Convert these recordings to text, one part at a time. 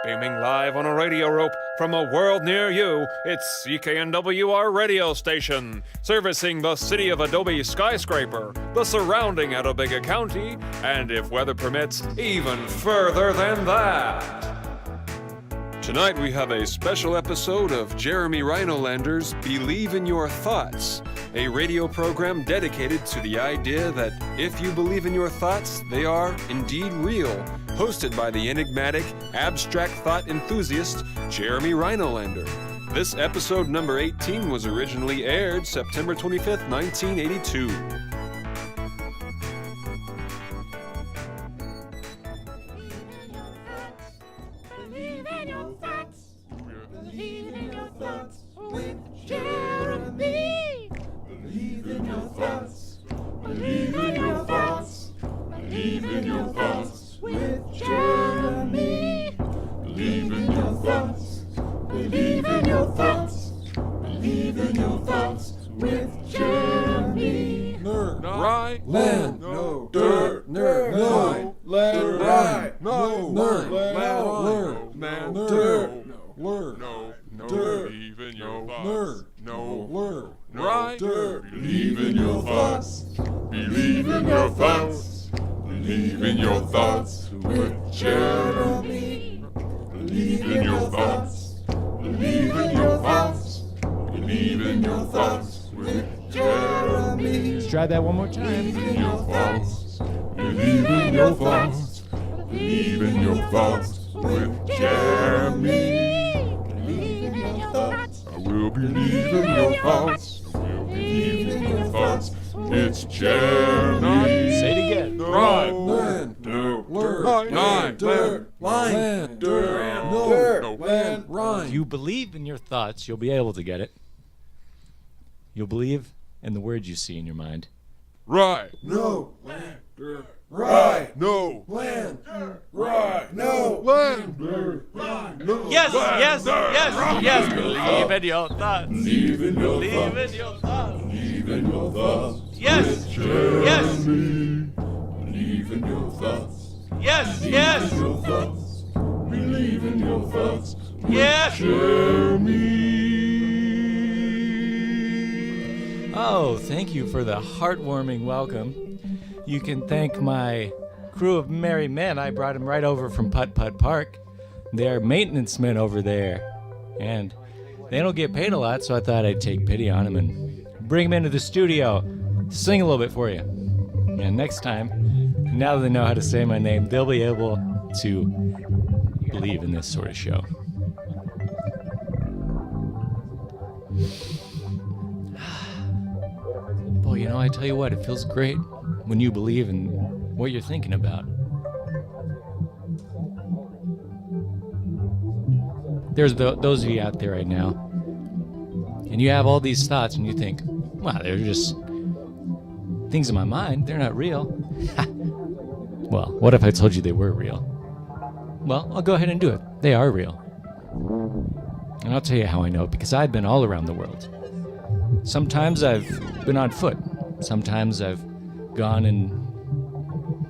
Beaming live on a radio rope from a world near you, it's CKNWR radio station, servicing the city of Adobe skyscraper, the surrounding Atobiga County, and if weather permits, even further than that. Tonight we have a special episode of Jeremy Rhinolander's Believe in Your Thoughts, a radio program dedicated to the idea that if you believe in your thoughts, they are indeed real, hosted by the enigmatic, abstract thought enthusiast, Jeremy Rhinolander. This episode number 18 was originally aired September 25th, 1982. Believe in your thoughts. Believe in your thoughts with Jeremy. Believe in your thoughts. Believe in your thoughts. Believe in your thoughts with Jeremy. Believe in your thoughts. Believe in your thoughts. Believe in your thoughts with Jeremy. Nerd, right? Land, no, dirt, nerd, no, land, right, no, nerd, land, man, no, dirt, no, no, dirt, believe in your thoughts, no, word, right, dirt, believe in your thoughts, believe in your thoughts, believe in your thoughts with Jeremy, believe in your thoughts, believe in your thoughts, believe in your thoughts with Jeremy. Let's try that one more time. Believe in your thoughts. Believe in your thoughts. Believe in your thoughts with Jeremy. Believe in your thoughts. I will believe in your thoughts. I will believe in your thoughts. It's Jeremy. Say it again. Right. Land. Dirt. Line. Dirt. Line. Dirt. No. Land. Rhyme. If you believe in your thoughts, you'll be able to get it. You'll believe in the words you see in your mind. Right. No. Land. Dirt. Right. No. Land. Dirt. Right. No. Land. Dirt. Right. No. Yes, Land. yes, Dirt. yes, Right. yes. Believe in your thoughts. Believe in your Believe thoughts. in your thoughts. Believe in your thoughts. Yes, yes, Believe in your thoughts. yes, Believe yes, in your thoughts. Believe in your thoughts. yes. Jeremy. Oh, thank you for the heartwarming welcome. You can thank my crew of merry men. I brought them right over from Putt Putt Park. They're maintenance men over there. And they don't get paid a lot, so I thought I'd take pity on them and bring them into the studio to sing a little bit for you. And next time, now that they know how to say my name, they'll be able to believe in this sort of show. Boy, you know, I tell you what, it feels great when you believe in what you're thinking about. There's those of you out there right now, and you have all these thoughts, and you think, wow, they're just things in my mind. They're not real. Well, what if I told you they were real? Well, I'll go ahead and do it. They are real. And I'll tell you how I know, because I've been all around the world. Sometimes I've been on foot. Sometimes I've gone in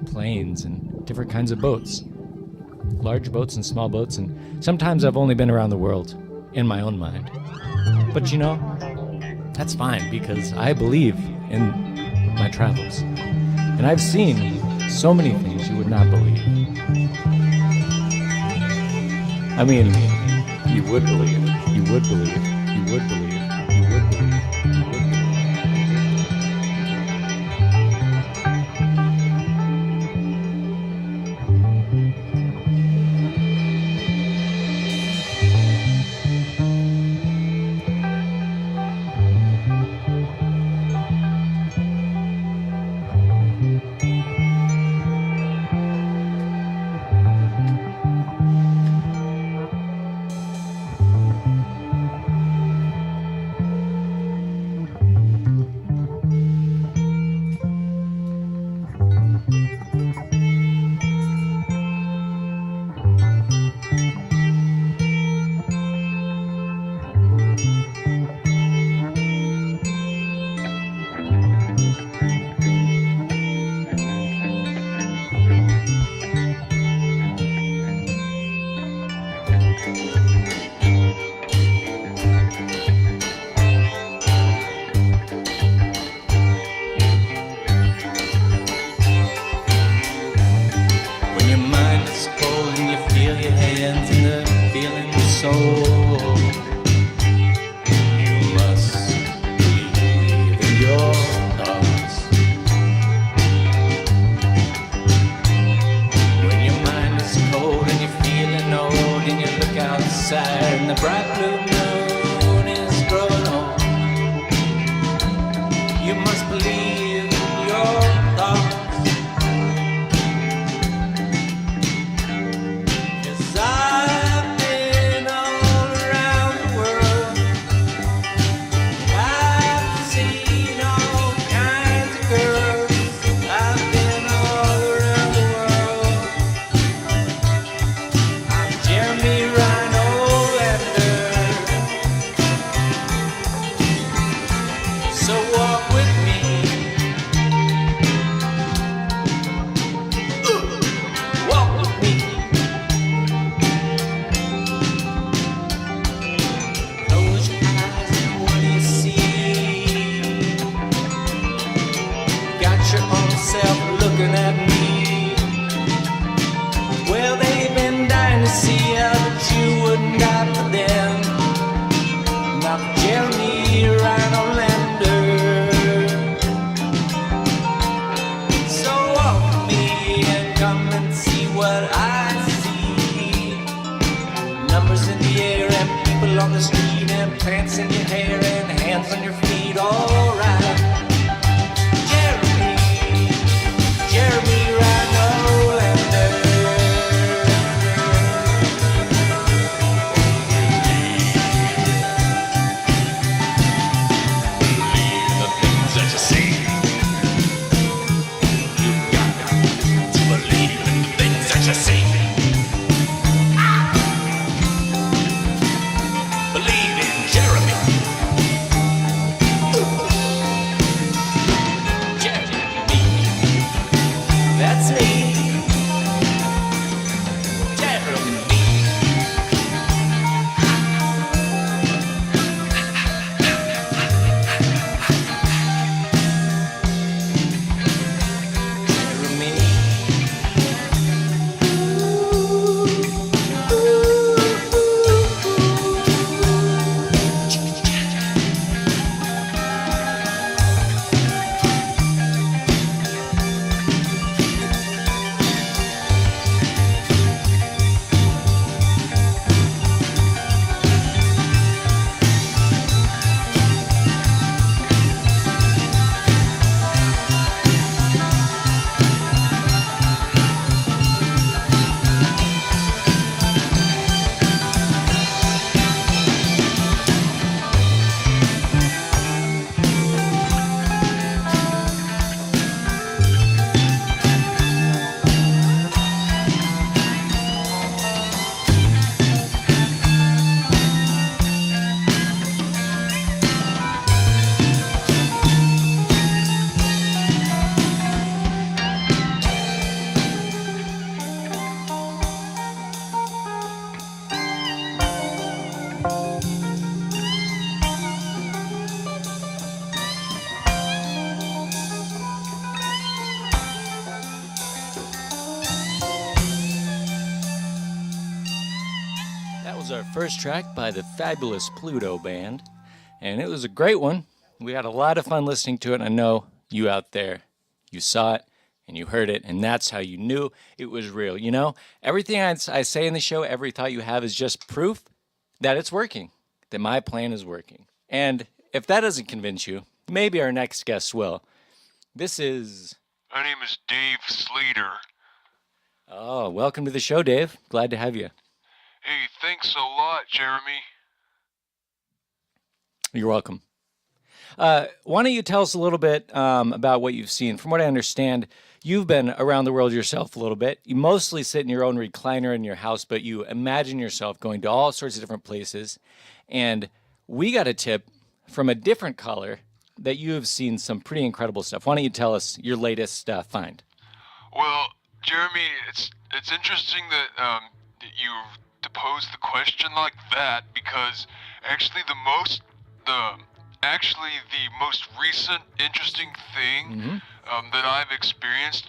planes and different kinds of boats. Large boats and small boats, and sometimes I've only been around the world in my own mind. But you know, that's fine, because I believe in my travels. And I've seen so many things you would not believe. I mean, you would believe. You would believe. You would believe. You would believe. You would believe. hands in the feeling the soul. You must believe in your thoughts. When your mind is cold and you're feeling old and you look outside and the bright blue moon is growing old, you must believe in your thoughts. 'Cause I've been all around the world. I've seen all kinds of girls. I've been all around the world. I'm Jeremy Rhinolander. So walk with me. Walk with me. Close your eyes and what do you see? Got your own self looking at me. Well, they've been dying to see how that you wouldn't die for them. Not Jeremy Rhinolander. So walk with me and come and see what I see. Numbers in the air and people on the street and pants in your hair and hands on your feet. All right. Jeremy, Jeremy Rhinolander. Believe the things that you see. You got to believe in the things that you see. Believe in Jeremy. Jeremy. That's me. Jeremy. Jeremy. That was our first track by the fabulous Pluto Band, and it was a great one. We had a lot of fun listening to it, and I know you out there, you saw it and you heard it, and that's how you knew it was real. You know, everything I say in the show, every thought you have is just proof that it's working, that my plan is working. And if that doesn't convince you, maybe our next guest will. This is... My name is Dave Slater. Oh, welcome to the show, Dave. Glad to have you. Hey, thanks a lot, Jeremy. You're welcome. Why don't you tell us a little bit about what you've seen? From what I understand, you've been around the world yourself a little bit. You mostly sit in your own recliner in your house, but you imagine yourself going to all sorts of different places. And we got a tip from a different caller that you have seen some pretty incredible stuff. Why don't you tell us your latest find? Well, Jeremy, it's interesting that you pose the question like that, because actually the most recent interesting thing that I've experienced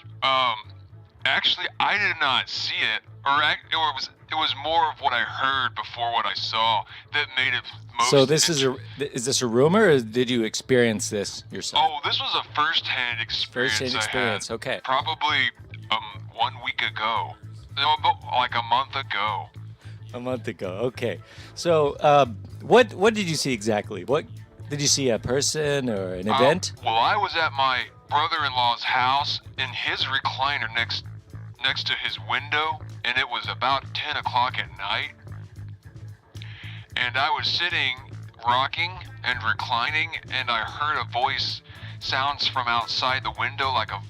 Actually, I did not see it, it was more of what I heard before what I saw that made it most. So is this a rumor, or did you experience this yourself? Oh, this was a first-hand experience. First-hand experience, okay. Probably 1 week ago. No, like a month ago. A month ago. Okay. So, what did you see exactly? What did you see? A person or an event? Well, I was at my brother-in-law's house in his recliner next to his window, and it was about 10 o'clock at night. And I was sitting, rocking and reclining, and I heard a voice sounds from outside the window like a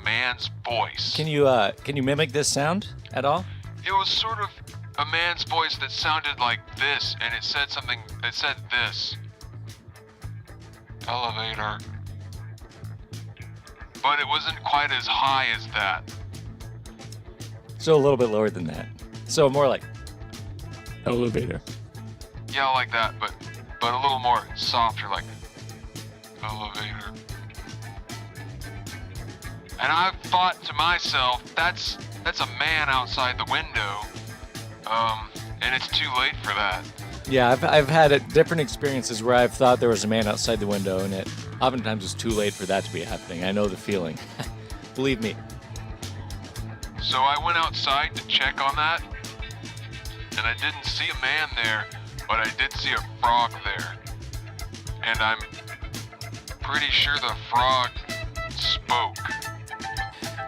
man's voice. Can you mimic this sound at all? It was sort of a man's voice that sounded like this, and it said something. It said this. Elevator. But it wasn't quite as high as that. So a little bit lower than that. So more like elevator. Yeah, like that, but a little more softer, like elevator. And I thought to myself, that's a man outside the window, and it's too late for that. Yeah, I've had different experiences where I've thought there was a man outside the window, and it oftentimes is too late for that to be happening. I know the feeling. Believe me. So I went outside to check on that, and I didn't see a man there, but I did see a frog there. And I'm pretty sure the frog spoke.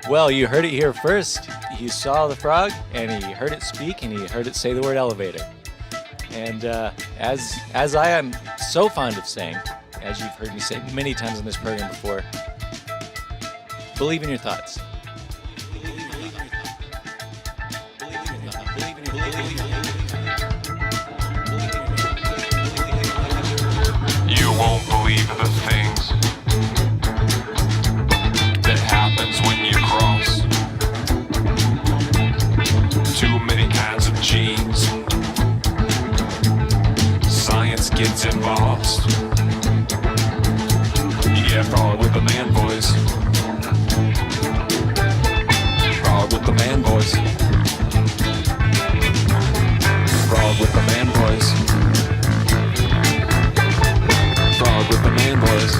Well, you heard it here first. You saw the frog, and he heard it speak, and he heard it say the word elevator. And as I am so fond of saying, as you've heard me say many times on this program before, believe in your thoughts. You won't believe the things that happens when you cross too many kinds of genes. Science gets involved. Yeah, frog with the man voice. Frog with the man voice. Frog with the man voice. Frog with the man voice.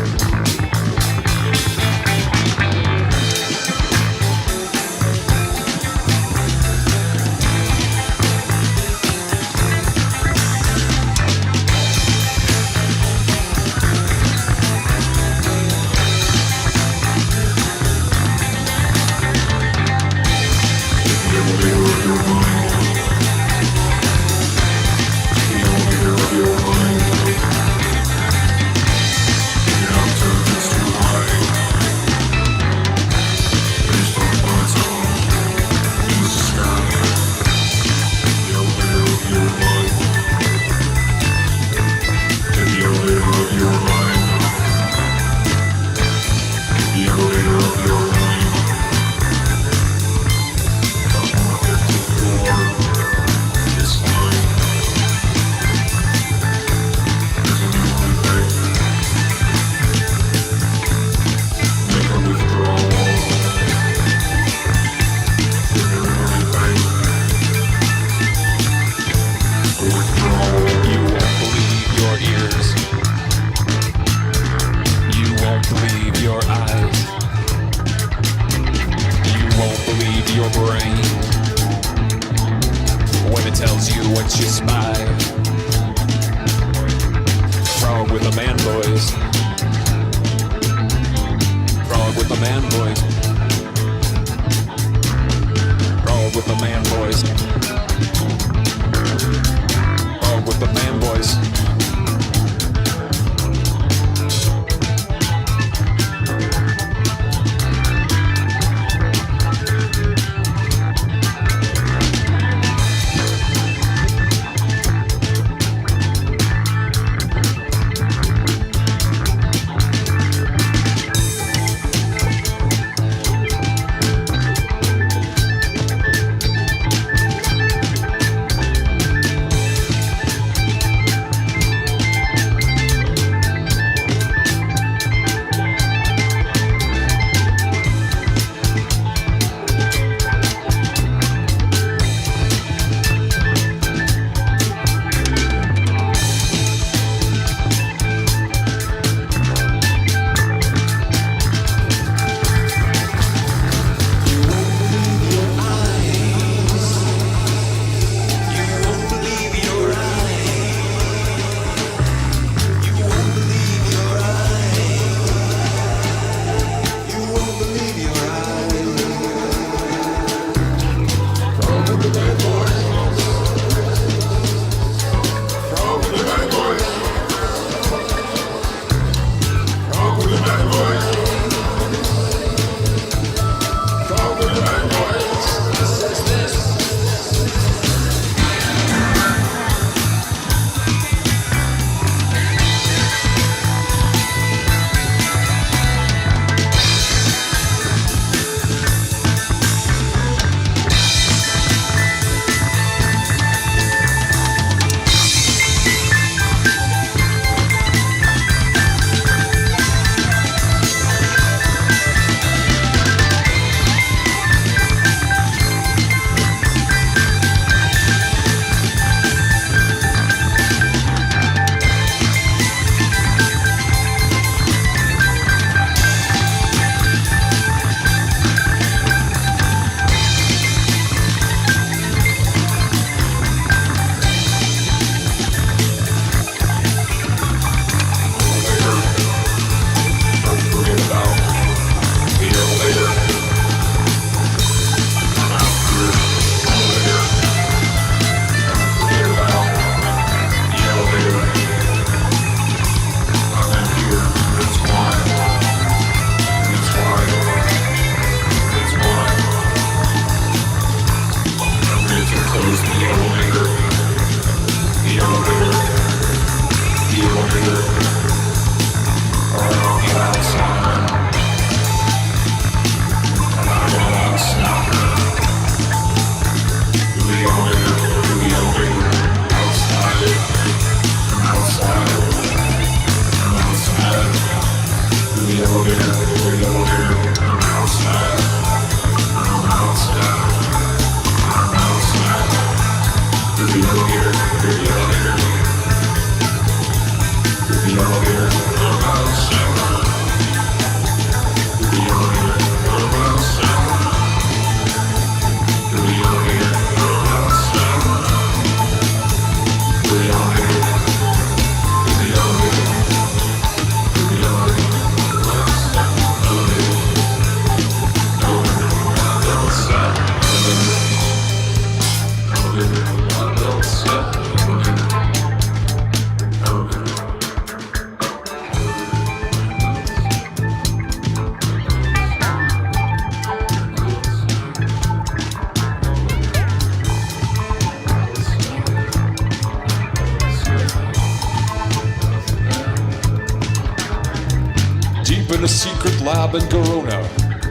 In a secret lab in Corona,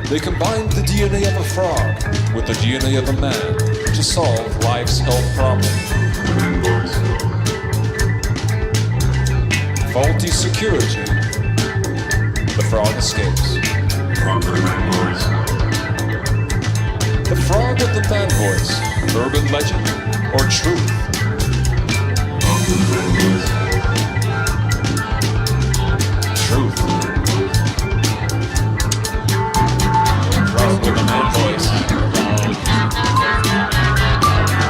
they combined the DNA of a frog with the DNA of a man to solve life's health problem. Faulty security. The frog escapes. The frog with the man voice. Urban legend or truth? Truth. Frog with the man voice.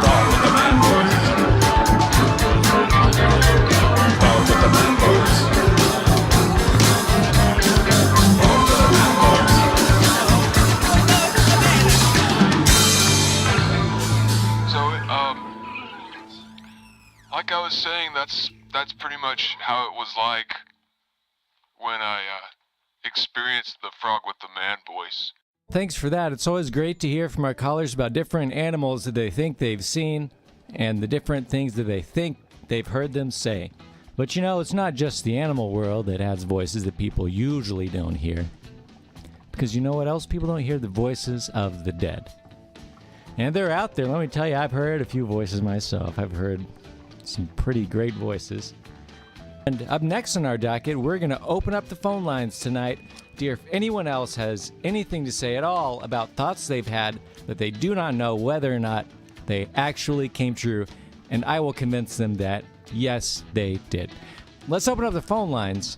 Frog with the man voice. Frog with the man voice. Frog with the man voice. So, like I was saying, that's pretty much how it was like when I experienced the frog with the man voice. Thanks for that. It's always great to hear from our callers about different animals that they think they've seen and the different things that they think they've heard them say. But you know, it's not just the animal world that has voices that people usually don't hear. Because you know what else? People don't hear the voices of the dead. And they're out there. Let me tell you, I've heard a few voices myself. I've heard some pretty great voices. And up next on our docket, we're going to open up the phone lines tonight. Dear, if anyone else has anything to say at all about thoughts they've had that they do not know whether or not they actually came true, and I will convince them that, yes, they did. Let's open up the phone lines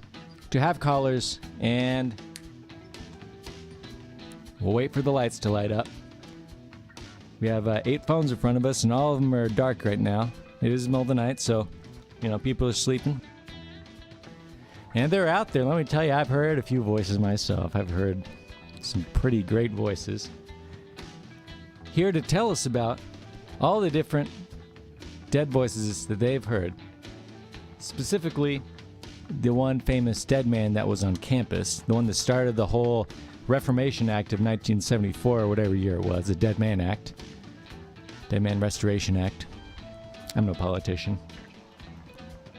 to have callers, and we'll wait for the lights to light up. We have 8 phones in front of us, and all of them are dark right now. It is the middle of the night, so, you know, people are sleeping. And they're out there. Let me tell you, I've heard a few voices myself. I've heard some pretty great voices. Here to tell us about all the different dead voices that they've heard. Specifically, the one famous dead man that was on campus. The one that started the whole Reformation Act of 1974, or whatever year it was. The Dead Man Act. Dead Man Restoration Act. I'm no politician.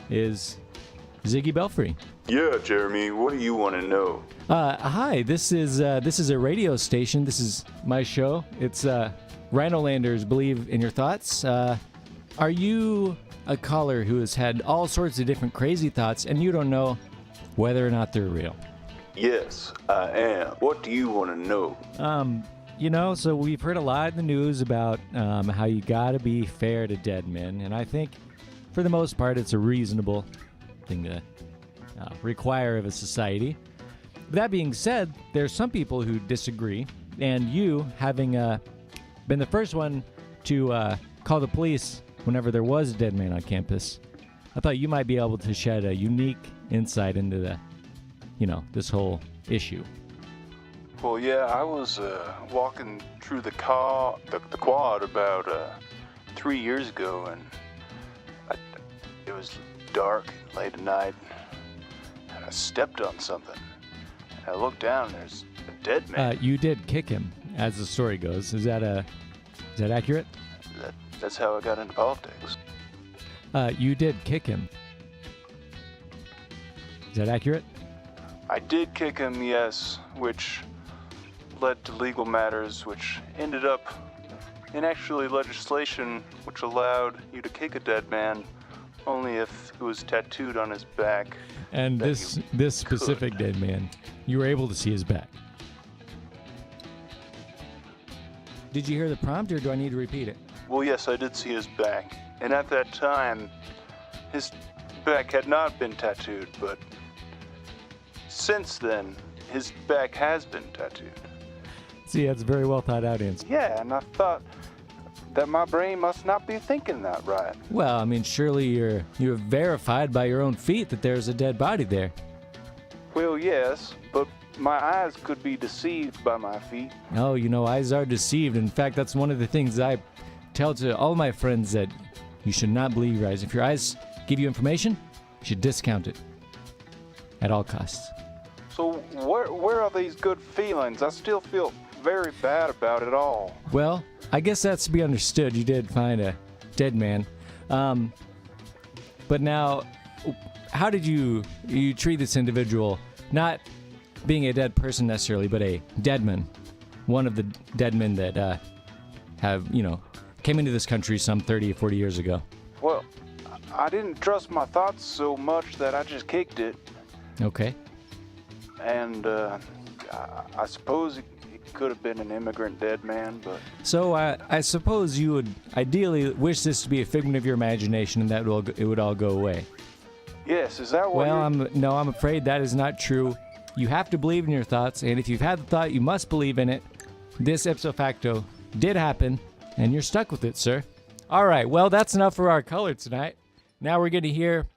Is Ziggy Belfry. Yeah, Jeremy, what do you want to know? Hi, this is a radio station. This is my show. It's Rhinolanders Believe in Your Thoughts. Are you a caller who has had all sorts of different crazy thoughts and you don't know whether or not they're real? Yes, I am. What do you want to know? You know, so we've heard a lot in the news about how you gotta be fair to dead men, and I think for the most part it's a reasonable thing to require of a society. That being said, there's some people who disagree, and you, having been the first one to call the police whenever there was a dead man on campus, I thought you might be able to shed a unique insight into the, you know, this whole issue. Well, yeah, I was walking through the quad about 3 years ago, and it was dark, late at night, and I stepped on something. And I looked down, and there's a dead man. You did kick him, as the story goes. Is that accurate? that's how I got into politics. You did kick him. Is that accurate? I did kick him, yes, which led to legal matters, which ended up in actually legislation which allowed you to kick a dead man only if it was tattooed on his back. And this specific dead man, you were able to see his back. Did you hear the prompt, or do I need to repeat it? Well, yes, I did see his back. And at that time, his back had not been tattooed, but since then, his back has been tattooed. See, that's a very well thought out answer. Yeah, and I thought that my brain must not be thinking that right. Well, I mean, surely you're verified by your own feet that there's a dead body there. Well, yes, but my eyes could be deceived by my feet. Oh, you know, eyes are deceived. In fact, that's one of the things I tell to all my friends, that you should not believe your eyes. If your eyes give you information, you should discount it at all costs. So where are these good feelings? I still feel very bad about it all. Well, I guess that's to be understood. You did find a dead man. But now, how did you treat this individual, not being a dead person necessarily, but a deadman, one of the dead men that came into this country some 30 or 40 years ago? Well, I didn't trust my thoughts so much that I just kicked it. Okay. And I suppose it could have been an immigrant dead man, but... So I suppose you would ideally wish this to be a figment of your imagination, and that it would all go away. Yes, is that what Well, I'm afraid that is not true. You have to believe in your thoughts, and if you've had the thought, you must believe in it. This ipso facto did happen, and you're stuck with it, sir. All right, well, that's enough for our color tonight. Now we're going to hear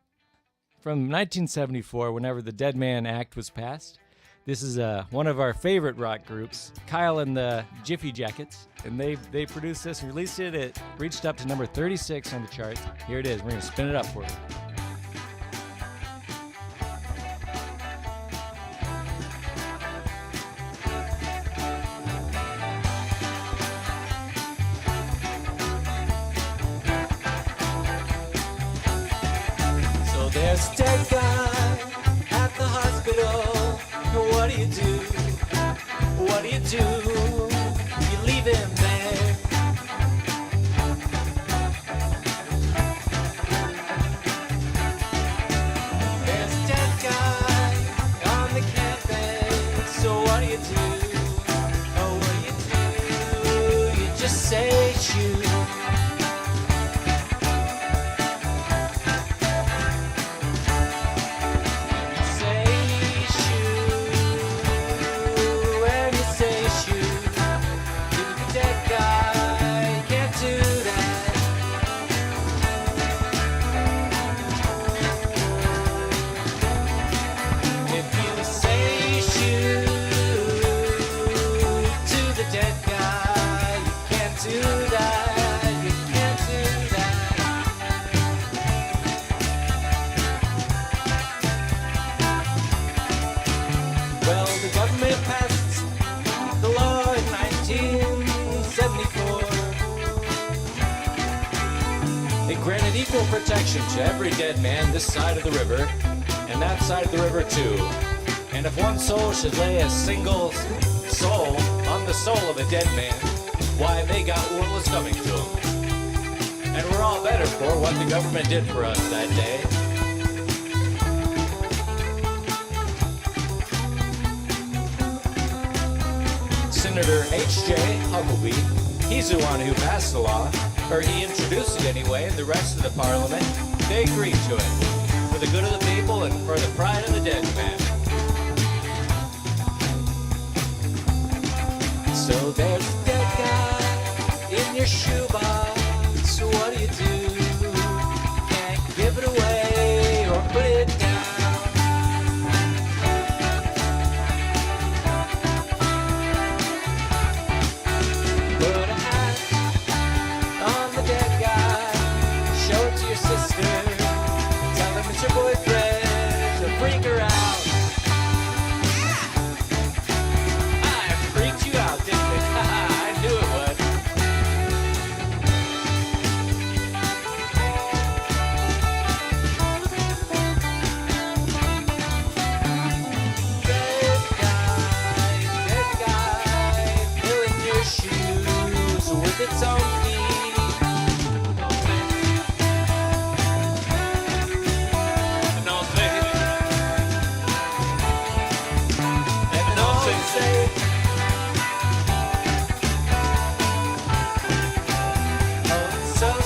from 1974, whenever the Dead Man Act was passed. This is one of our favorite rock groups, Kyle and the Jiffy Jackets, and they produced this and released it. It reached up to number 36 on the charts. Here it is. We're going to spin it up for you. So there's a dead guy at the hospital. What do you do? What do you do? You leave him there. There's a dead guy on the campus. So what do you do? Oh, what do? You just say shoot. Equal protection to every dead man this side of the river, and that side of the river too. And if one soul should lay a single soul on the soul of a dead man, why, they got what was coming to them. And we're all better for what the government did for us that day. Senator H.J. Huckabee, he's the one who passed the law, or he introduced it anyway, and the rest of the parliament, they agreed to it, for the good of the people and for the pride of the dead man. So there's a dead guy in your shoebox, what do you do? Can't give it away or put it down. Your boyfriend to freak her out. I freaked you out, didn't it? I knew it would.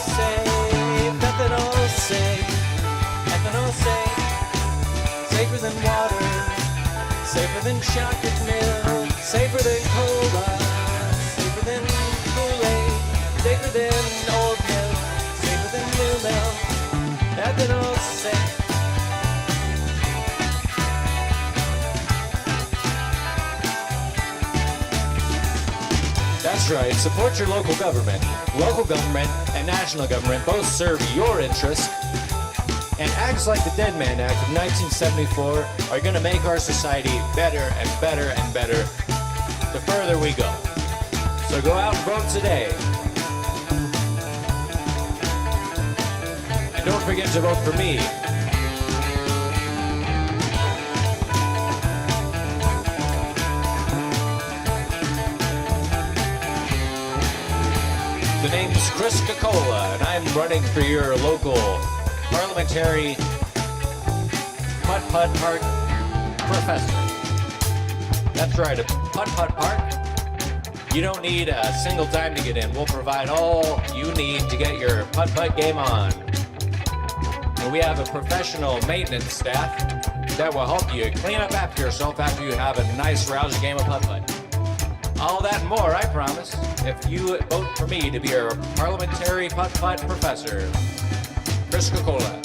safe, ethanol safe, ethanol safe, safer than water, safer than chocolate milk, safer than cola, safer than Kool-Aid, safer than old milk, safer than new milk, ethanol safe. That's right, support your local government. Local government and national government both serve your interests. And acts like the Dead Man Act of 1974 are going to make our society better and better and better the further we go. So go out and vote today. And don't forget to vote for me. The name's Chris Coca-Cola, and I'm running for your local parliamentary putt-putt park professor. That's right, a putt-putt park. You don't need a single dime to get in. We'll provide all you need to get your putt-putt game on. And we have a professional maintenance staff that will help you clean up after yourself after you have a nice, rousing game of putt-putt. All that and more, I promise, if you vote for me to be your parliamentary putt-putt professor. Chris Coca-Cola.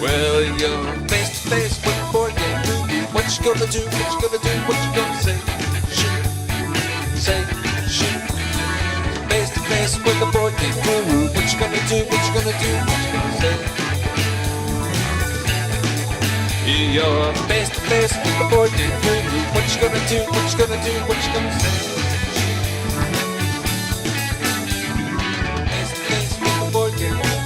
Well, you're face to face with the board game guru. What you gonna do? What you gonna do? What you gonna say? Shoot, say, shoot. Face to face with the board game guru. What you gonna do? What you gonna do? What you gonna say? You're face to face with the board game guru. What you gonna do? What you gonna do? What you gonna say? Face to face with the board game guru.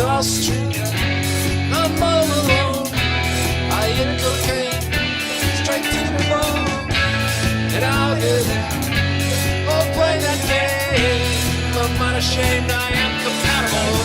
Austria. I'm all alone. I hit cocaine straight to the bone, and I'll hit or play that game. I'm not ashamed, I am compatible.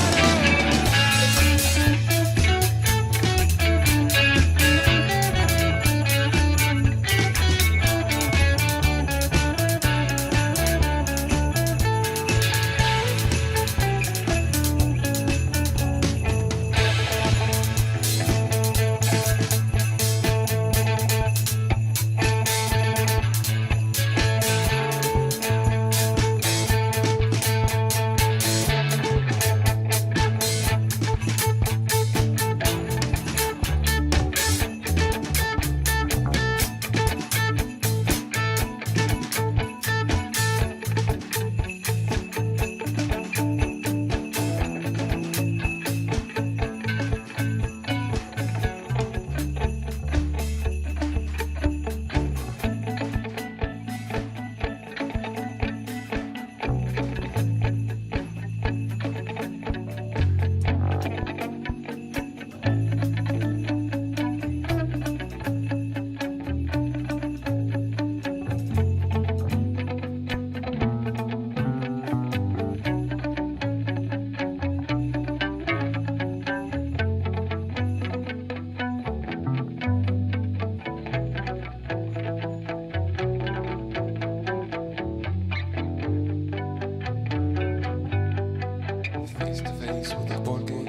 Face to face with the board game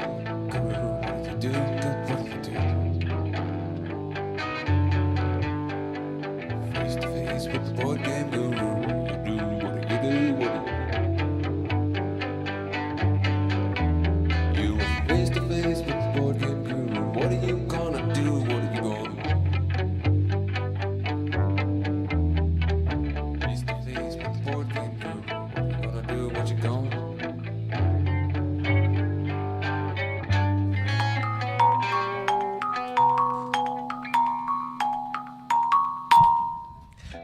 guru. What do you do? What do you do? Face to face with the board game guru. What do you do? What do you do? What do you do? You are face to face with the board game guru. What are you gonna do? What are you gonna do? Face to face with the board game guru. What you gonna do? What you gonna do?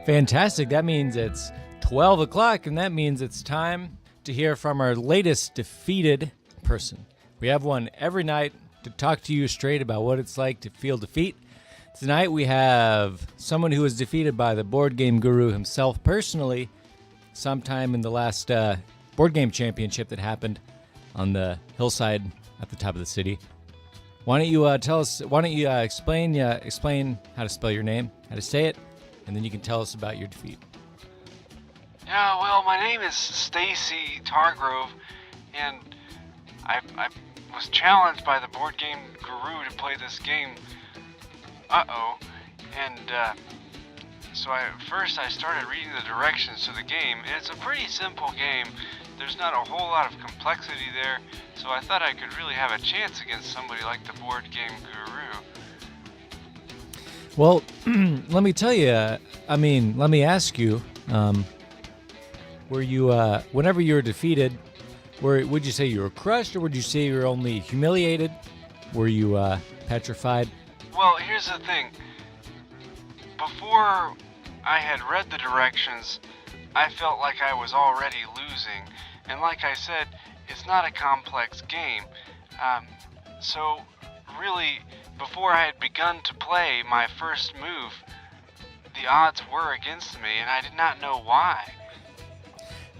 Fantastic. That means it's 12 o'clock, and that means it's time to hear from our latest defeated person. We have one every night to talk to you straight about what it's like to feel defeat. Tonight we have someone who was defeated by the board game guru himself personally sometime in the last board game championship that happened on the hillside at the top of the city. Why don't you tell us, explain how to spell your name, how to say it, and then you can tell us about your defeat. Yeah, well, my name is Stacy Targrove, and I was challenged by the board game guru to play this game. And so first I started reading the directions to the game, and it's a pretty simple game. There's not a whole lot of complexity there, so I thought I could really have a chance against somebody like the board game guru. Well, let me tell you, let me ask you, were you, whenever you were defeated, would you say you were crushed, or would you say you were only humiliated? Were you petrified? Well, here's the thing. Before I had read the directions, I felt like I was already losing. And like I said, it's not a complex game. So really, before I had begun to play my first move, the odds were against me, and I did not know why.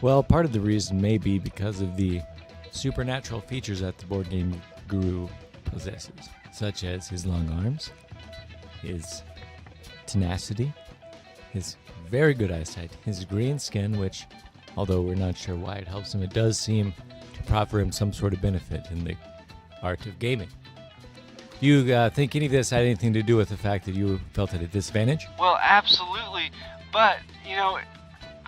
Well, part of the reason may be because of the supernatural features that the board game guru possesses, such as his long arms, his tenacity, his very good eyesight, his green skin, which, although we're not sure why it helps him, it does seem to proffer him some sort of benefit in the art of gaming. Do you think any of this had anything to do with the fact that you felt at a disadvantage? Well, absolutely, but,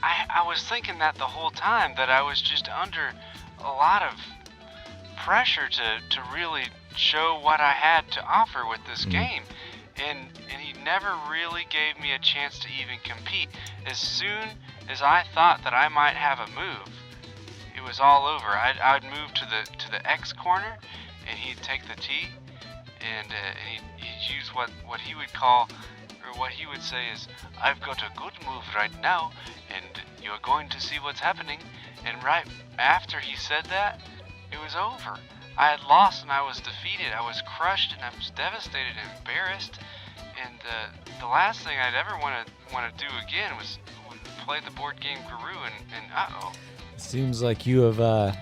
I was thinking that the whole time, that I was just under a lot of pressure to really show what I had to offer with this game. And he never really gave me a chance to even compete. As soon as I thought that I might have a move, it was all over. I'd move to the X corner, and he'd take the T, and he'd use what he would call, or what he would say is, "I've got a good move right now, and you're going to see what's happening." And right after he said that, it was over. I had lost and I was defeated. I was crushed and I was devastated and embarrassed. And the last thing I'd ever want to do again was play the board game Guru and uh-oh. Seems like you have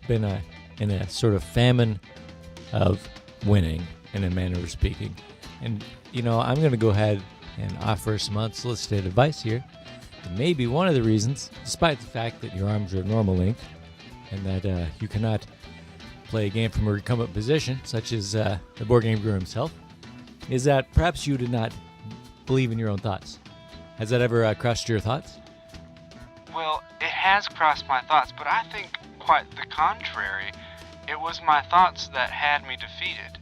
been in a sort of famine of winning, in a manner of speaking. And, I'm going to go ahead and offer some unsolicited advice here. And maybe one of the reasons, despite the fact that your arms are normal length and that you cannot play a game from a recumbent position, such as the board game Guru himself, is that perhaps you did not believe in your own thoughts. Has that ever crossed your thoughts? Well, it has crossed my thoughts, but I think quite the contrary. It was my thoughts that had me defeated.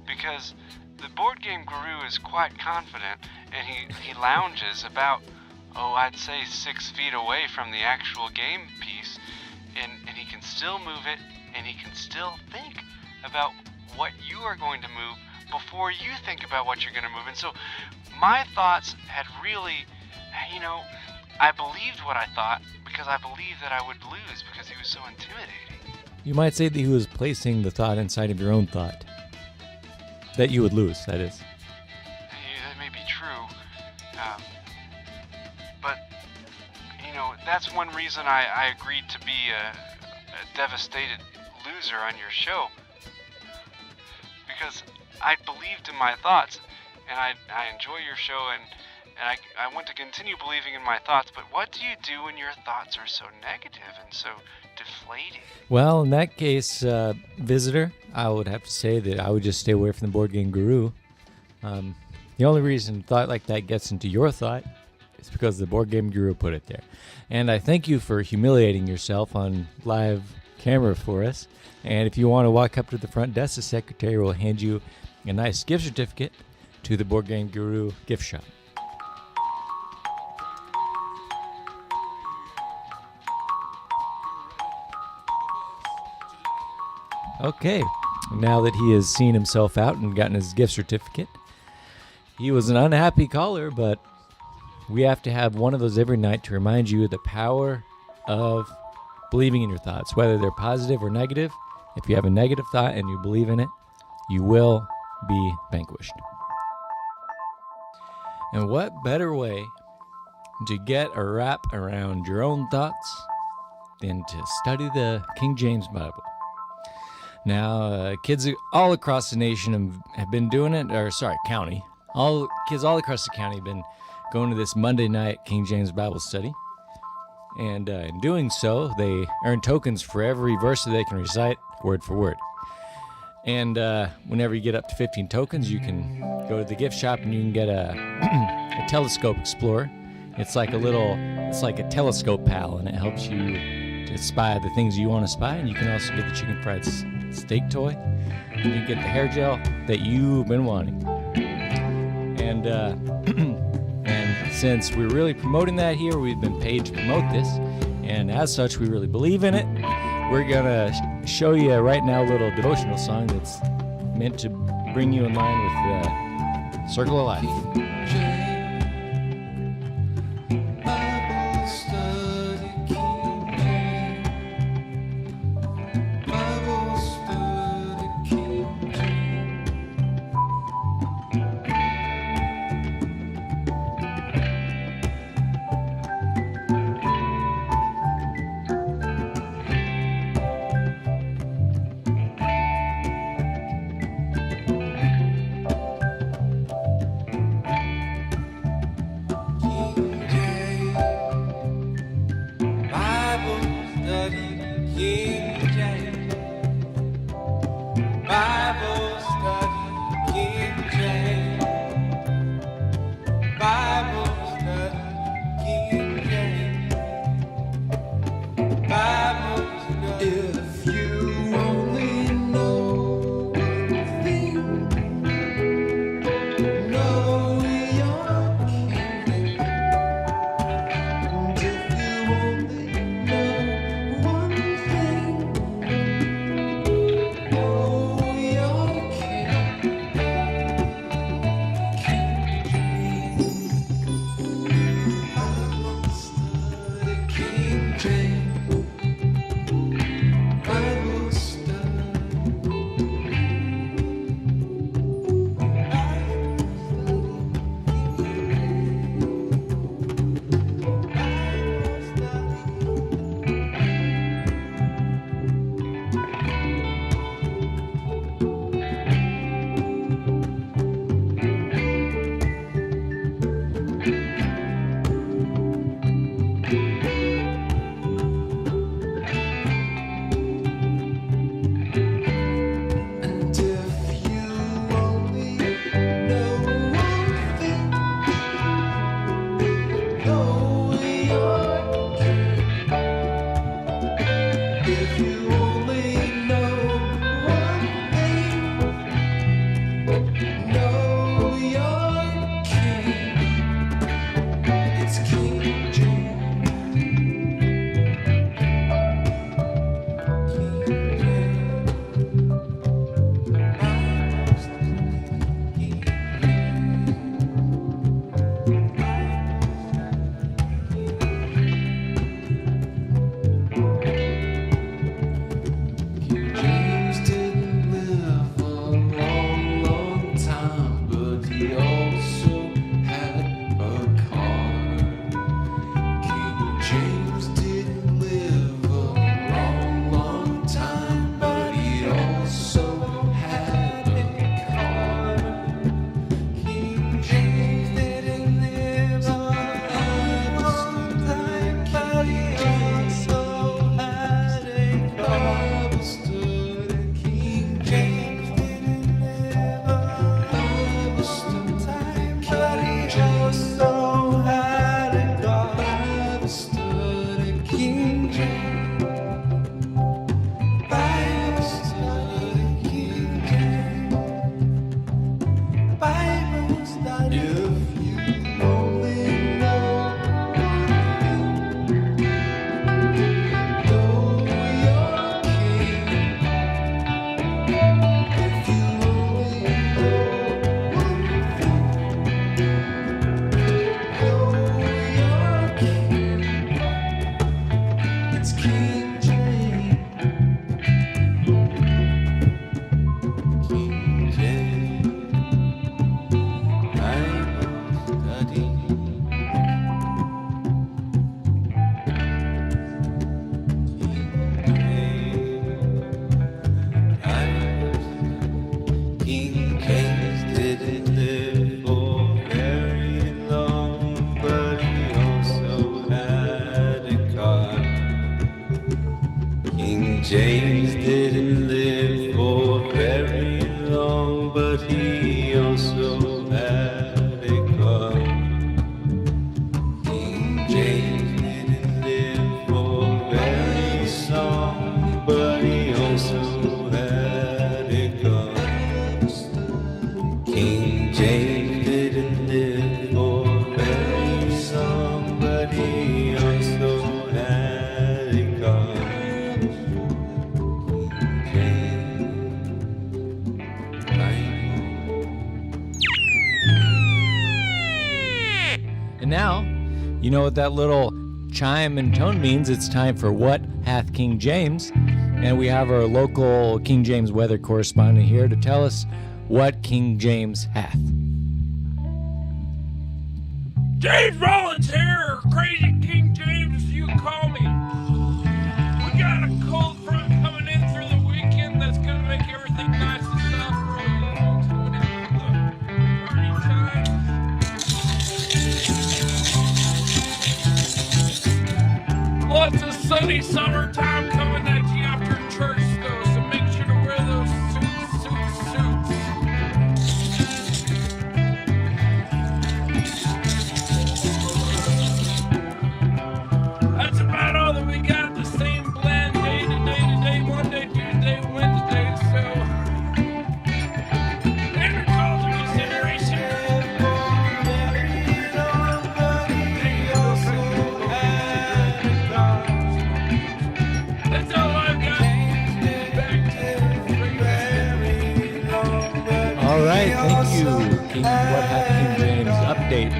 Because the board game Guru is quite confident, and he lounges about, I'd say 6 feet away from the actual game piece, and he can still move it, and he can still think about what you are going to move before you think about what you're going to move. And so my thoughts had really, I believed what I thought because I believed that I would lose because he was so intimidating. You might say that he was placing the thought inside of your own thought. That you would lose, that is. Yeah, that may be true. But, that's one reason I agreed to be a devastated loser on your show. Because I believed in my thoughts, and I enjoy your show, and I want to continue believing in my thoughts, but what do you do when your thoughts are so negative and so deflating? Well, in that case, visitor, I would have to say that I would just stay away from the board game Guru. The only reason a thought like that gets into your thought is because the board game Guru put it there. And I thank you for humiliating yourself on live camera for us. And if you want to walk up to the front desk, the secretary will hand you a nice gift certificate to the Board Game Guru gift shop. Okay, now that he has seen himself out and gotten his gift certificate, he was an unhappy caller, but we have to have one of those every night to remind you of the power of believing in your thoughts, whether they're positive or negative. If you have a negative thought and you believe in it, you will be vanquished. And what better way to get a wrap around your own thoughts than to study the King James Bible? Now, kids all across the nation have been doing it, county. Kids all across the county have been going to this Monday night King James Bible study. And in doing so, they earn tokens for every verse that they can recite word for word. And whenever you get up to 15 tokens, you can go to the gift shop and you can get a telescope explorer. It's like a telescope pal, and it helps you to spy the things you want to spy. And you can also get the chicken fried steak toy. And you get the hair gel that you've been wanting. And and since we're really promoting that here, we've been paid to promote this. And as such, we really believe in it. We're going to show you right now a little devotional song that's meant to bring you in line with the Circle of Life. One thing King James. King James. Bible study. King James didn't live for very long, but he also had a car. King James didn't live for very long, but he also had a car. King James didn't live for very long, but he also had a car. King James didn't live for very long, but he also had a car. And now, you know what that little chime and tone means. It's time for What Hath King James? And we have our local King James weather correspondent here to tell us what King James hath. James Rollins here, or Crazy King James, you call me. We got a cold front coming in through the weekend that's gonna make everything nice and soft for you. It's going into the party time. Lots of sunny summertime coming at you after church, though, so make sure to wear those suits. That's about all that we got. The same blend day to day, Monday, Tuesday, Wednesday. So, and calls and consideration. That's all I've got. Back to All right, thank you, King. What Hath King James update.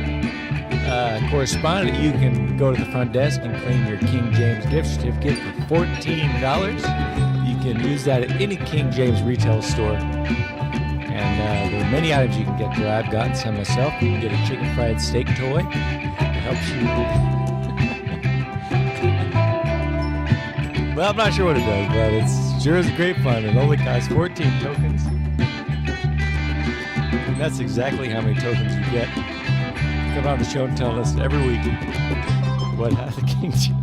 Correspondent, you can go to the front desk and claim your King James gift certificate for $14. You can use that at any King James retail store. And there are many items you can get there. I've gotten some myself. You can get a chicken fried steak toy. It helps you. Well, I'm not sure what it does, but it sure is great fun. It only costs 14 tokens. And that's exactly how many tokens you get. Come on the show and tell us every week what hath the King James.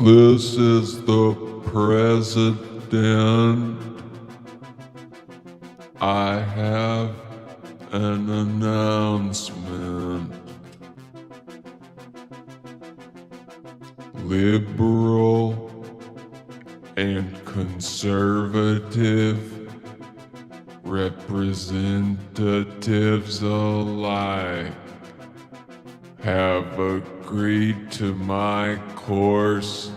This is the president. I have an announcement. Liberal and conservative representatives alike. have agreed to my course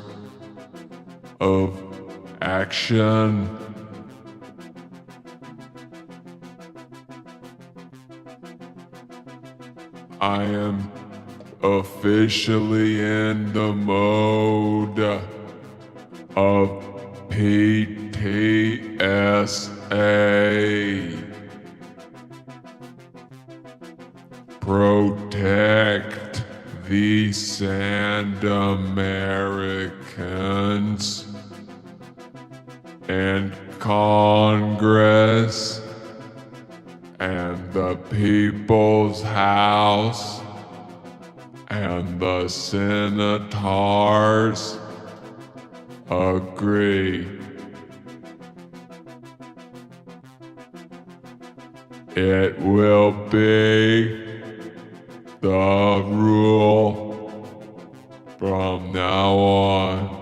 of action. I am officially in the mode of PTSA. Protect the Sand Americans and Congress and the People's House and the Senators agree. It will be the rule from now on.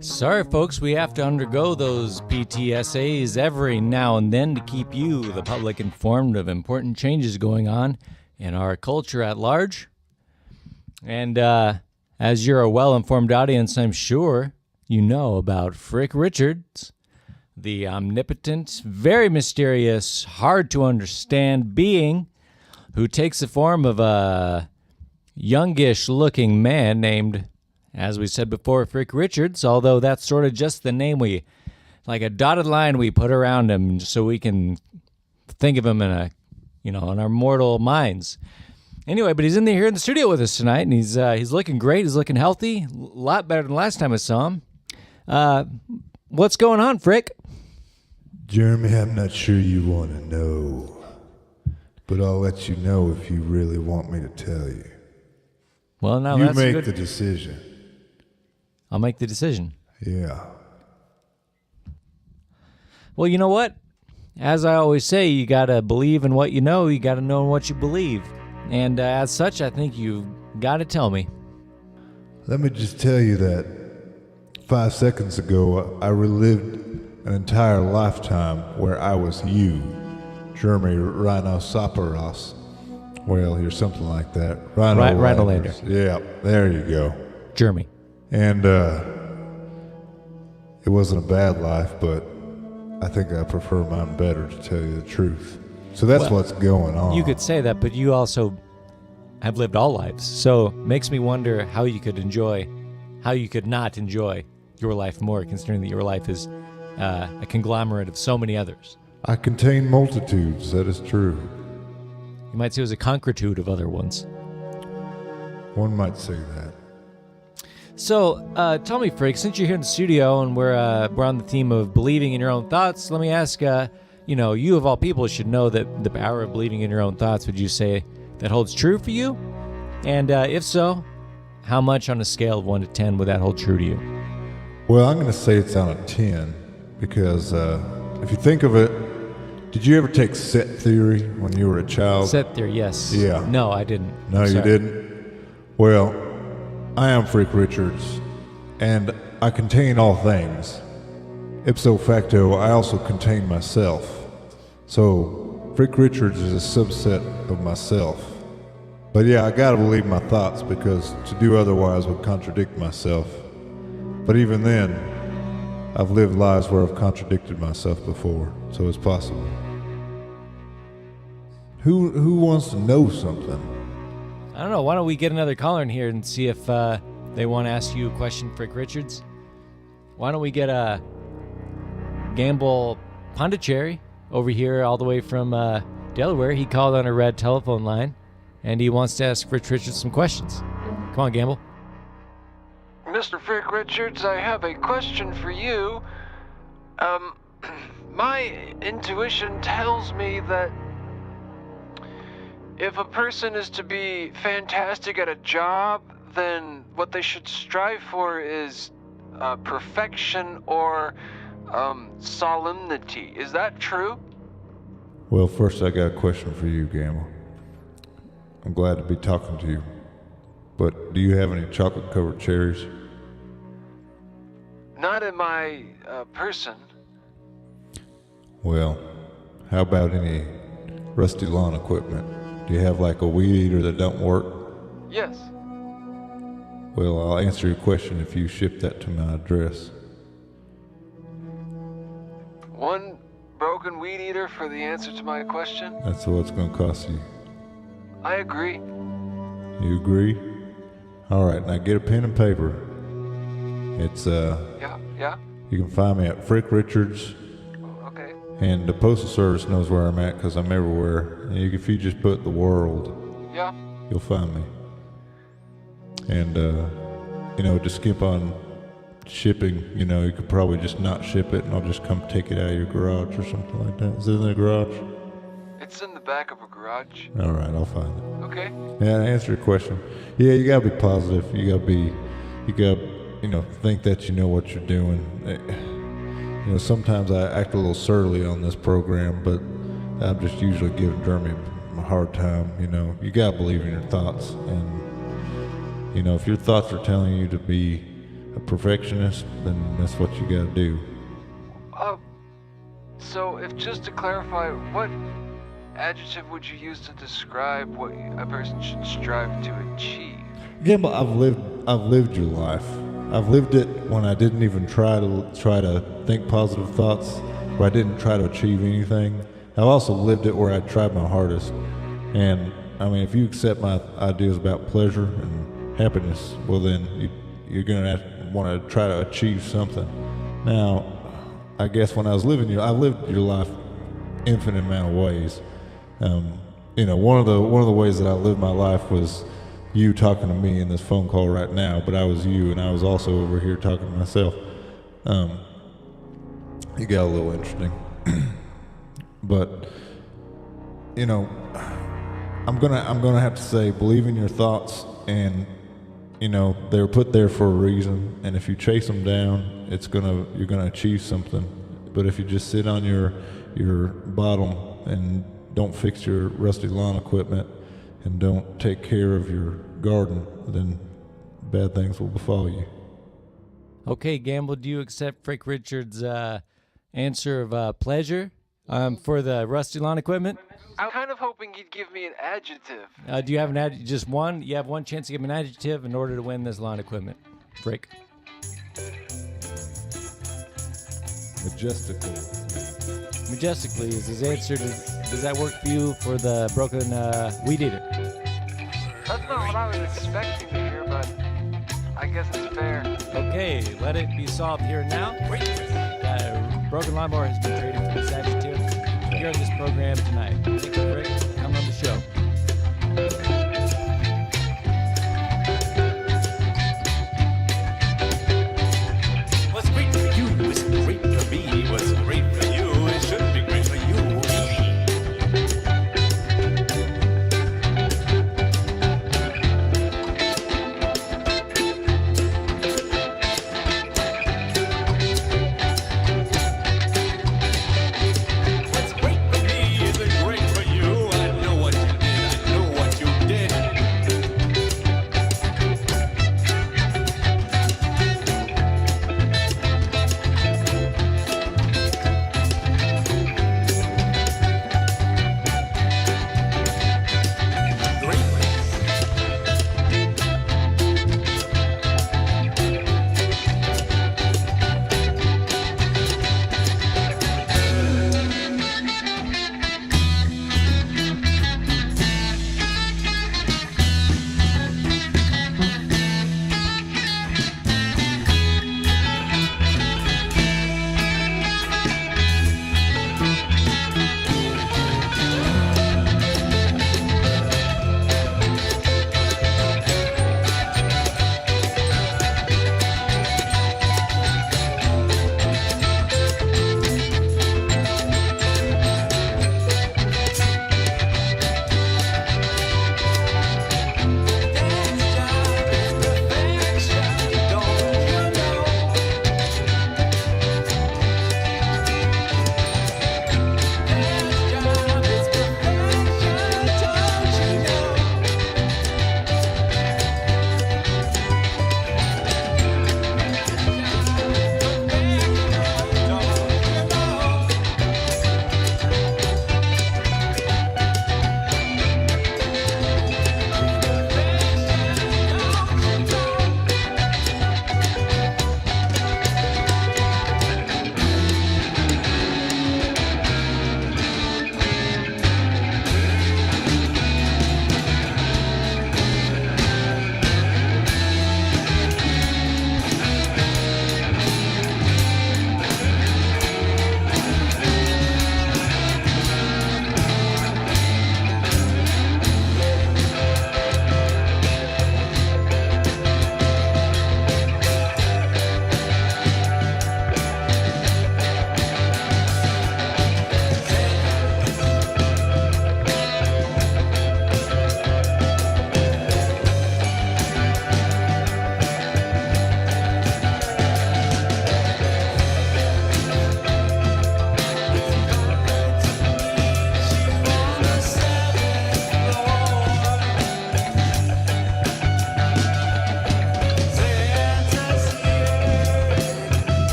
Sorry, folks, we have to undergo those PTSAs every now and then to keep you, the public, informed of important changes going on in our culture at large. And as you're a well-informed audience, I'm sure you know about Frick Richards, the omnipotent, very mysterious, hard-to-understand being who takes the form of a youngish-looking man named, as we said before, Frick Richards, although that's sort of just the name like a dotted line we put around him so we can think of him in in our mortal minds. Anyway, but he's here in the studio with us tonight, and he's looking great. He's looking healthy, a lot better than last time I saw him. What's going on, Frick? Jeremy, I'm not sure you want to know, but I'll let you know if you really want me to tell you. Well, now you that's make good. the decision. I'll make the decision. Yeah. Well, you know what? As I always say, you got to believe in what you know. You got to know in what you believe. And as such, I think you've got to tell me. Let me just tell you that 5 seconds ago, I relived an entire lifetime where I was you, Jeremy Rhinolander. Well, you're something like that. Rhinolander. Yeah, there you go. Jeremy. And it wasn't a bad life, but I think I prefer mine better, to tell you the truth. So that's what's going on. You could say that, but you also have lived all lives. So it makes me wonder how you could not enjoy your life more, considering that your life is a conglomerate of so many others. I contain multitudes, that is true. You might say it was a concretude of other ones. One might say that. So, tell me, Frick, since you're here in the studio and we're on the theme of believing in your own thoughts, let me ask, you of all people should know that the power of believing in your own thoughts, would you say that holds true for you? And if so, how much on a scale of 1 to 10 would that hold true to you? Well, I'm going to say it's on a 10, because if you think of it, did you ever take set theory when you were a child? Set theory, yes. Yeah. No, I didn't. No, you Sorry. didn't? Well, I am Frick Richards, and I contain all things. Ipso facto, I also contain myself. So, Frick Richards is a subset of myself. But yeah, I gotta believe my thoughts, because to do otherwise would contradict myself. But even then, I've lived lives where I've contradicted myself before, so it's possible. Who wants to know something? I don't know. Why don't we get another caller in here and see if they want to ask you a question, Frick Richards? Why don't we get Gamble Pondicherry over here all the way from Delaware? He called on a red telephone line, and he wants to ask Frick Richards some questions. Come on, Gamble. Mr. Frick Richards, I have a question for you. My intuition tells me that if a person is to be fantastic at a job, then what they should strive for is perfection or solemnity. Is that true? Well, first I got a question for you, Gamble. I'm glad to be talking to you. But do you have any chocolate-covered cherries? Not in my person. Well, how about any rusty lawn equipment? Do you have like a weed eater that don't work? Yes. Well, I'll answer your question if you ship that to my address. One broken weed eater for the answer to my question? That's what it's going to cost you. I agree. You agree? All right, now get a pen and paper. It's, Yeah. you can find me at Frick Richards. Okay. And the Postal Service knows where I'm at because I'm everywhere. And if you just put the world, Yeah. you'll find me. And, to skip on shipping, you could probably just not ship it and I'll just come take it out of your garage or something like that. Is it in the garage? It's in the back of a garage. All right, I'll find it. Okay. Yeah, to answer your question. Yeah, you gotta be positive. You gotta think that you know what you're doing. Sometimes I act a little surly on this program, but I'm just usually giving Jeremy a hard time. You gotta believe in your thoughts, and if your thoughts are telling you to be a perfectionist, then that's what you gotta do. So if just to clarify, what adjective would you use to describe what a person should strive to achieve? Gamble, I've lived your life. I've lived it when I didn't even try to think positive thoughts, where I didn't try to achieve anything. I've also lived it where I tried my hardest. And I mean, if you accept my ideas about pleasure and happiness, well then you're gonna want to try to achieve something. Now, I guess when I was lived your life infinite amount of ways. One of the ways that I lived my life was you talking to me in this phone call right now, but I was you, and I was also over here talking to myself. It got a little interesting. But I'm gonna have to say, believe in your thoughts, and they were put there for a reason, and if you chase them down, you're gonna achieve something. But if you just sit on your bottom and don't fix your rusty lawn equipment and don't take care of your garden, then bad things will befall you. Okay, Gamble, do you accept Frank Richards' answer of pleasure for the rusty lawn equipment? I'm kind of hoping you'd give me an adjective. Do you have an adjective? Just one? You have one chance to give me an adjective in order to win this lawn equipment. Frank. Majestically is his answer. Does that work for you for the broken weed eater? That's not what I was expecting to hear, but I guess it's fair. Okay, let it be solved here and now. Broken lawnmower has been traded for this adjective here on this program tonight. Thank you, Rick. Come on the show. What's great for you is great for me. What's great for you, it should be great for you. What's great for me isn't great for you. I know what you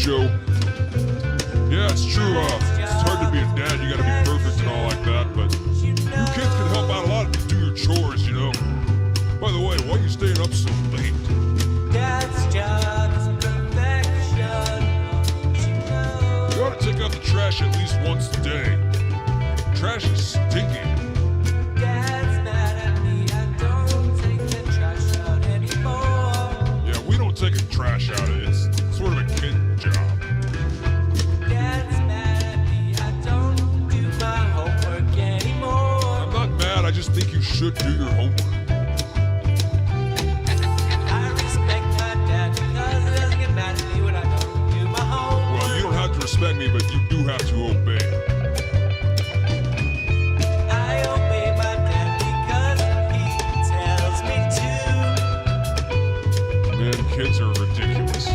show. Yeah, it's true. It's hard to be a dad. You gotta be perfect and all like that, but you kids can help out a lot if you do your chores, you know. By the way, why are you staying up so late? Dad's job is perfection. You ought to take out the trash at least once a day. Trash is stinky. Dad's mad at me. I don't take the trash out anymore. Yeah, we don't take the trash out. It's sort of a kid job. Dad's mad at me. I don't do my homework anymore. I'm not mad. I just think you should do your homework. I respect my dad because he doesn't get mad at me when I don't do my homework. Well, you don't have to respect me, but you do have to obey. I obey my dad because he tells me to. Man, kids are ridiculous.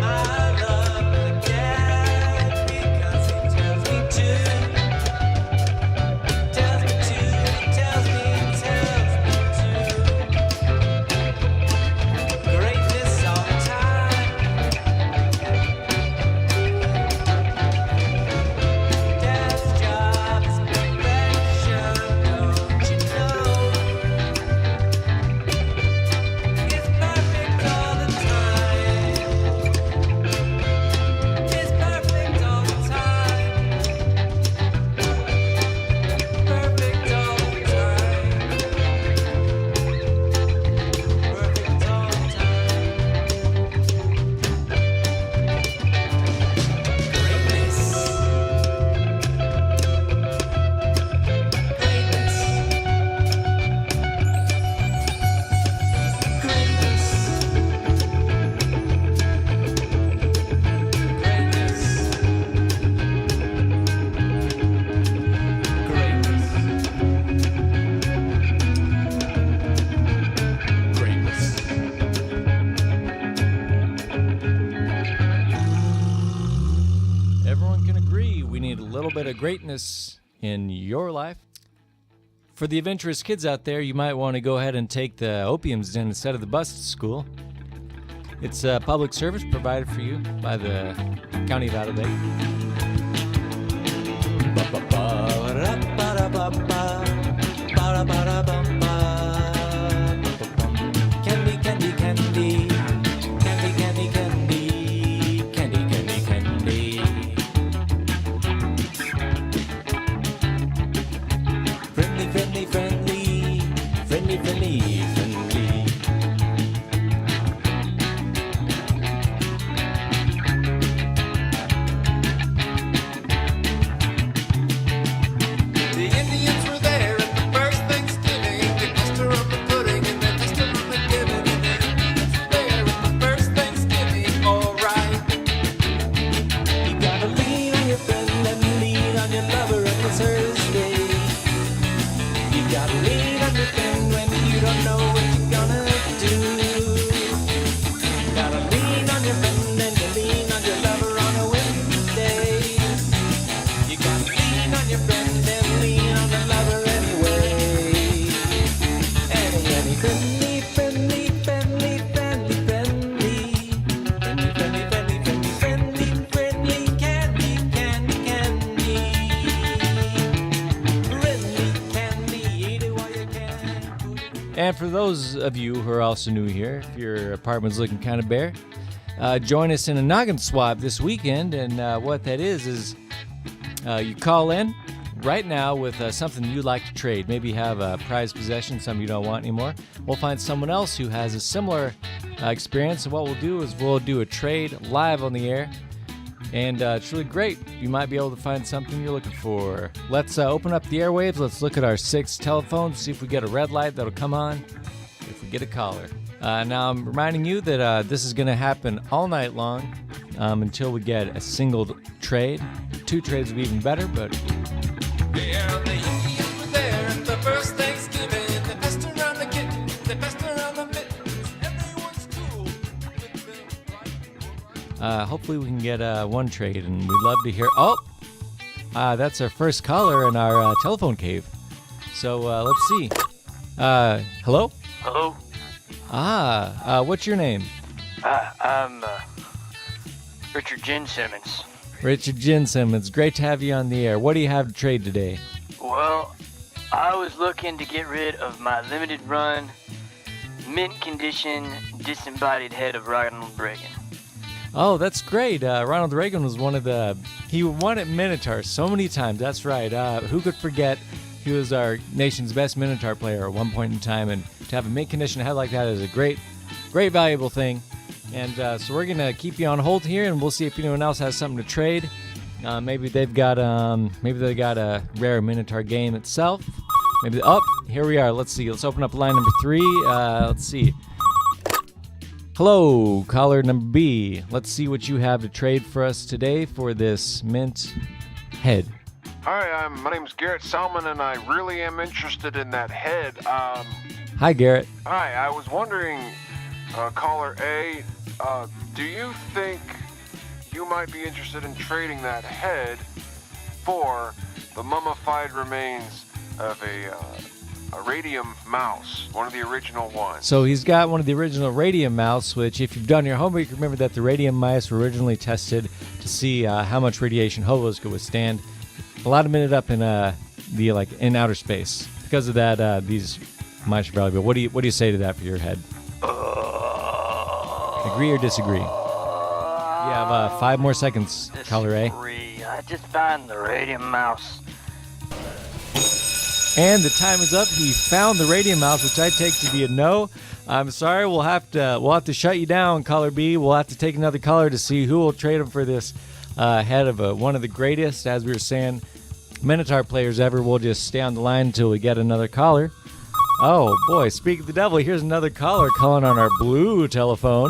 I love my dad because he tells me to. Tells me to, tells me to. Greatness all the time. Dad's job is perfection, don't you know? It's perfect all the time. It's perfect all the time. Perfect all the time. Perfect all the time. Greatness. Everyone can agree we need a little bit of greatness in your life. For the adventurous kids out there, you might want to go ahead and take the opiums den instead of the bus to school. It's a public service provided for you by the County of Adelaide. Candy, candy, candy. Candy, candy, candy. Candy, candy, candy. Friendly, friendly, friendly. Friendly, friendly, friendly. The Indians were there at the first Thanksgiving. They messed around the pudding and they messed around the giving. And the Indians were there at the first Thanksgiving. Alright. You gotta lean on your friend and lean on your lover on this Thursday. You gotta lean on your friend when you don't know what you're gonna do. Gotta lean on your friend and you lean on your lover on a Wednesday. You gotta lean on your friend and lean on the lover anyway. Any friendly, friendly, friendly, friendly, friendly. Friendly, friendly, friendly, friendly, friendly, friendly, candy, candy, candy. Friendly candy, eat it while you can. And for those of you who are also new here, if your apartment's looking kind of bare, join us in a noggin swap this weekend. And what that is you call in right now with something you'd like to trade. Maybe you have a prized possession, something you don't want anymore. We'll find someone else who has a similar experience. And what we'll do is we'll do a trade live on the air. And it's really great. You might be able to find something you're looking for. Let's open up the airwaves. Let's look at our 6 telephones, see if we get a red light that'll come on, if we get a caller. Now, I'm reminding you that this is going to happen all night long until we get a single trade. 2 trades would be even better, but Yeah, the Indians were there at the first Thanksgiving. They messed around the kittens, they messed around the mittens. Everyone's cool with them. hopefully we can get one trade, and we'd love to hear. Oh, that's our first caller in our telephone cave. So let's see. Hello? Hello? What's your name? I'm Richard Gin Simmons. Richard Gin Simmons, great to have you on the air. What do you have to trade today? Well, I was looking to get rid of my limited run, mint condition, disembodied head of Ronald Reagan. Oh, that's great. Ronald Reagan was he won at Minotaur so many times. That's right. Who could forget? He was our nation's best Minotaur player at one point in time, and to have a mint condition head like that is a great valuable thing. And so we're gonna keep you on hold here, and we'll see if anyone else has something to trade. Maybe they got a rare Minotaur game itself. Maybe here we are. Let's see. Let's open up line number 3. Let's see. Hello, caller number B. Let's see what you have to trade for us today for this mint head. Hi, my name's Garrett Salmon, and I really am interested in that head. Hi, Garrett. Hi, I was wondering, caller A, do you think you might be interested in trading that head for the mummified remains of a radium mouse, one of the original ones? So he's got one of the original radium mouse, which if you've done your homework, you remember that the radium mice were originally tested to see how much radiation hobos could withstand. A lot of them ended up in in outer space. Because of that, these mice are valuable. What do you say to that for your head? Agree or disagree? You have 5 more seconds, caller A. I just find the radium mouse. And the time is up. He found the radium mouse, which I take to be a no. I'm sorry, we'll have to shut you down, caller B. We'll have to take another caller to see who will trade him for this head of one of the greatest, as we were saying, Minotaur players ever. We'll just stay on the line until we get another caller. Oh boy, speak of the devil, here's another caller calling on our blue telephone.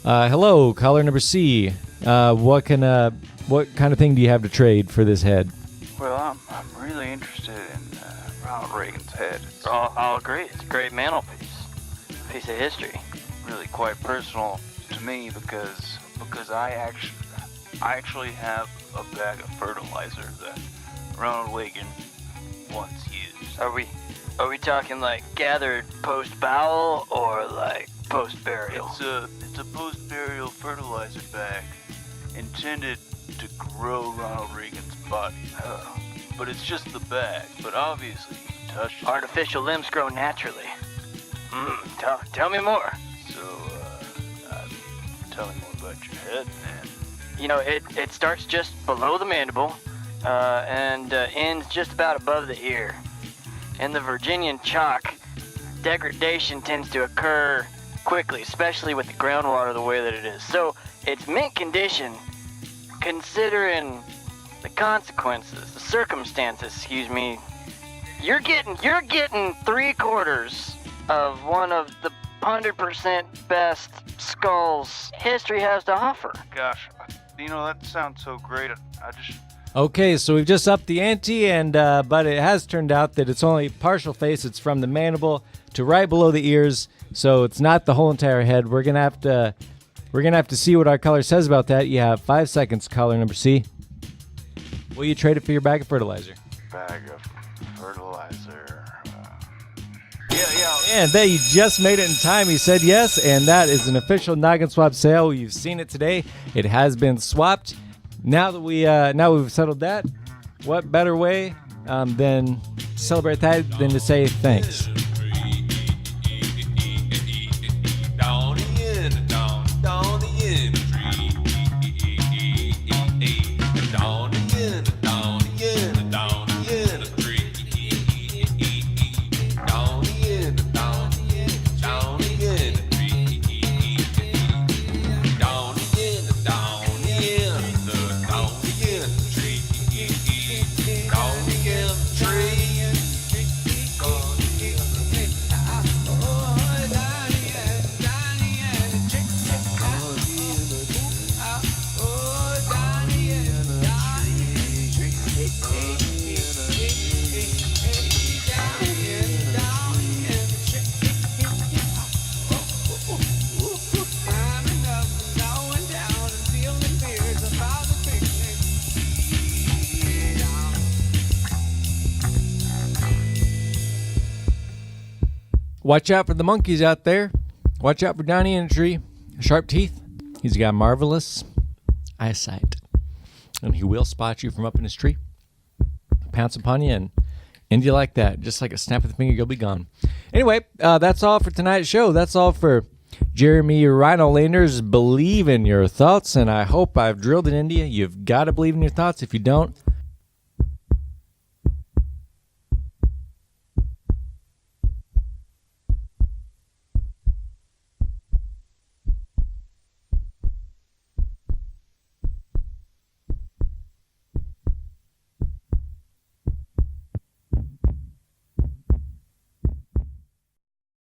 Hello, caller number C. What kind of thing do you have to trade for this head? Well, I'm really interested in Ronald Reagan's head. I'll agree. It's a great mantelpiece. Piece of history. Really quite personal to me because I actually have a bag of fertilizer that Ronald Reagan once used. Are we talking like gathered post-bowel or like post-burial? It's a post-burial fertilizer bag intended to grow Ronald Reagan's body. But it's just the bag. But obviously, you touched it. Artificial limbs grow naturally. Tell me more. So, tell me more about your head, man. You know, it starts just below the mandible and ends just about above the ear. In the Virginian chalk, degradation tends to occur quickly, especially with the groundwater the way that it is. So it's mint condition, considering the consequences, the circumstances, excuse me. You're getting 3/4 of one of the 100% best skulls history has to offer. Gosh, that sounds so great. Okay, so we've just upped the ante, and but it has turned out that it's only partial face. It's from the mandible to right below the ears, so it's not the whole entire head. We're gonna have to see what our caller says about that. You have 5 seconds, caller number C. Will you trade it for your bag of fertilizer? Bag of fertilizer. And they just made it in time. He said yes, and that is an official noggin swap sale. You've seen it today. It has been swapped. Now that we've settled that, what better way than celebrate that than to say thanks? Watch out for the monkeys out there. Watch out for Donnie in a tree. Sharp teeth. He's got marvelous eyesight. And he will spot you from up in his tree, pounce upon you, and end you like that. Just like a snap of the finger, you'll be gone. Anyway, that's all for tonight's show. That's all for Jeremy Rhinolander's Believe in Your Thoughts, and I hope I've drilled it into you. You've got to believe in your thoughts. If you don't,